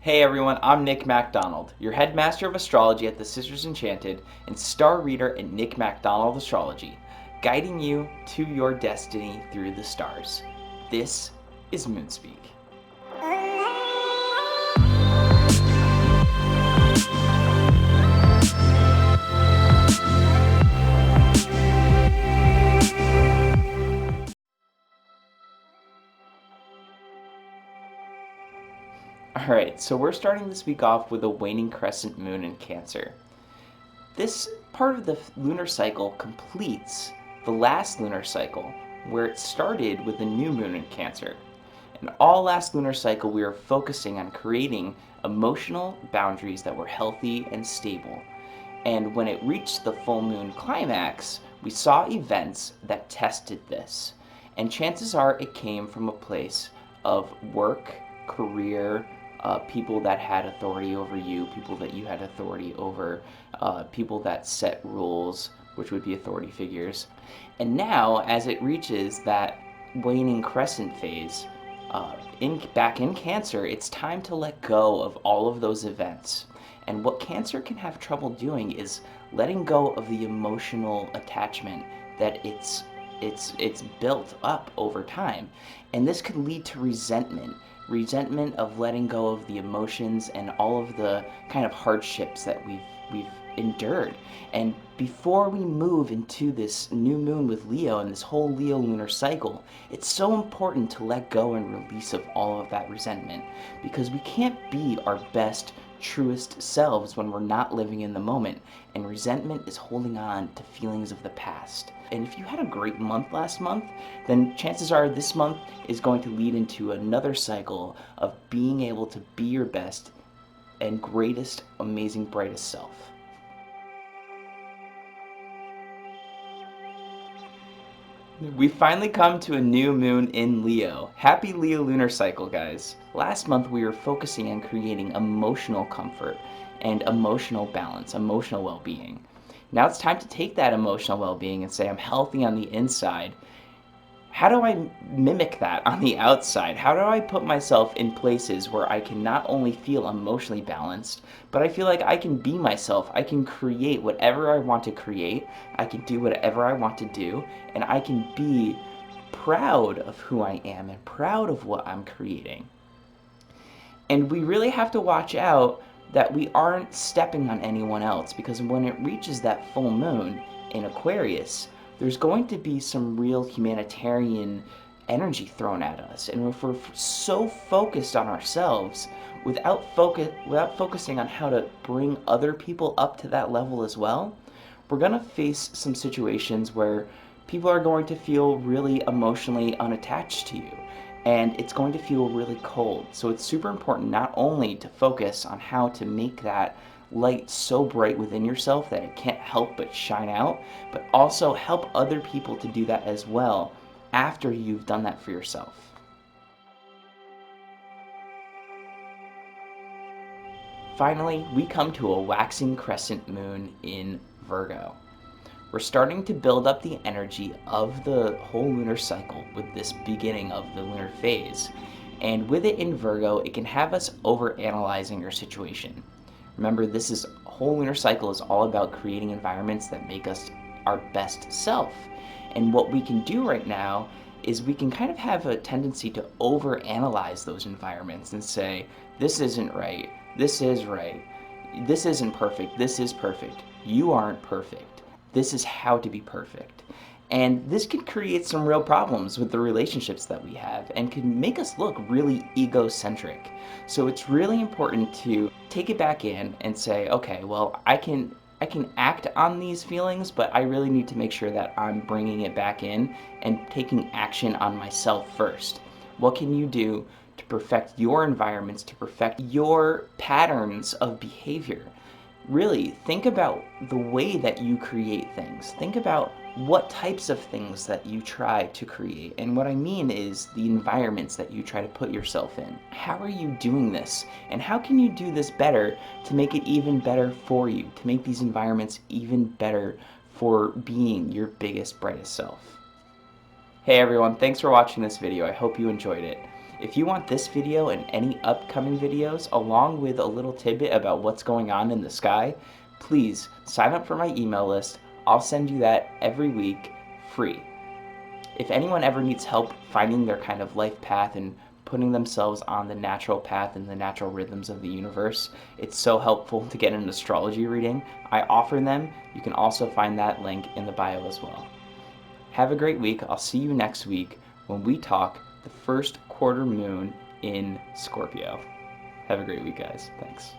Hey everyone, I'm Nick MacDonald, your headmaster of astrology at the Sisters Enchanted and star reader at Nick MacDonald Astrology, guiding you to your destiny through the stars. This is Moonspeak. Alright, so we're starting this week off with a waning crescent moon in Cancer. This part of the lunar cycle completes the last lunar cycle, where it started with the new moon in Cancer. In all last lunar cycle, we were focusing on creating emotional boundaries that were healthy and stable. And when it reached the full moon climax, we saw events that tested this. And chances are it came from a place of work, career, people that had authority over you, people that you had authority over, people that set rules, which would be authority figures. And now, as it reaches that waning crescent phase, back in Cancer, it's time to let go of all of those events. And what Cancer can have trouble doing is letting go of the emotional attachment that it's built up over time. And this could lead to resentment of letting go of the emotions and all of the kind of hardships that we've endured. And before we move into this new moon with Leo and this whole Leo lunar cycle, it's so important to let go and release of all of that resentment, because we can't be our best, truest selves when we're not living in the moment, and resentment is holding on to feelings of the past. And if you had a great month last month, then chances are this month is going to lead into another cycle of being able to be your best and greatest, amazing, brightest self. We finally come to a new moon in Leo. Happy Leo lunar cycle, guys. Last month we were focusing on creating emotional comfort and emotional balance, emotional well-being. Now it's time to take that emotional well-being and say I'm healthy on the inside. How do I mimic that on the outside? How do I put myself in places where I can not only feel emotionally balanced, but I feel like I can be myself. I can create whatever I want to create. I can do whatever I want to do, and I can be proud of who I am and proud of what I'm creating. And we really have to watch out that we aren't stepping on anyone else, because when it reaches that full moon in Aquarius, there's going to be some real humanitarian energy thrown at us. And if we're so focused on ourselves without focusing on how to bring other people up to that level as well, we're going to face some situations where people are going to feel really emotionally unattached to you. And it's going to feel really cold. So it's super important not only to focus on how to make that light so bright within yourself that it can't help but shine out, but also help other people to do that as well after you've done that for yourself. Finally, we come to a waxing crescent moon in Virgo. We're starting to build up the energy of the whole lunar cycle with this beginning of the lunar phase. And with it in Virgo, it can have us overanalyzing our situation. Remember, this whole lunar cycle is all about creating environments that make us our best self. And what we can do right now is we can kind of have a tendency to overanalyze those environments and say, this isn't right, this is right, this isn't perfect, this is perfect, you aren't perfect, this is how to be perfect. And this can create some real problems with the relationships that we have and can make us look really egocentric. So it's really important to take it back in and say, okay, well, I can act on these feelings, but I really need to make sure that I'm bringing it back in and taking action on myself first. What can you do to perfect your environments, to perfect your patterns of behavior? Really, think about the way that you create things. Think about what types of things that you try to create. And what I mean is the environments that you try to put yourself in. How are you doing this? And how can you do this better to make it even better for you, to make these environments even better for being your biggest, brightest self? Hey everyone, thanks for watching this video. I hope you enjoyed it. If you want this video and any upcoming videos, along with a little tidbit about what's going on in the sky, please sign up for my email list. I'll send you that every week, free. If anyone ever needs help finding their kind of life path and putting themselves on the natural path and the natural rhythms of the universe, it's so helpful to get an astrology reading. I offer them. You can also find that link in the bio as well. Have a great week. I'll see you next week when we talk the first quarter moon in Scorpio. Have a great week, guys. Thanks.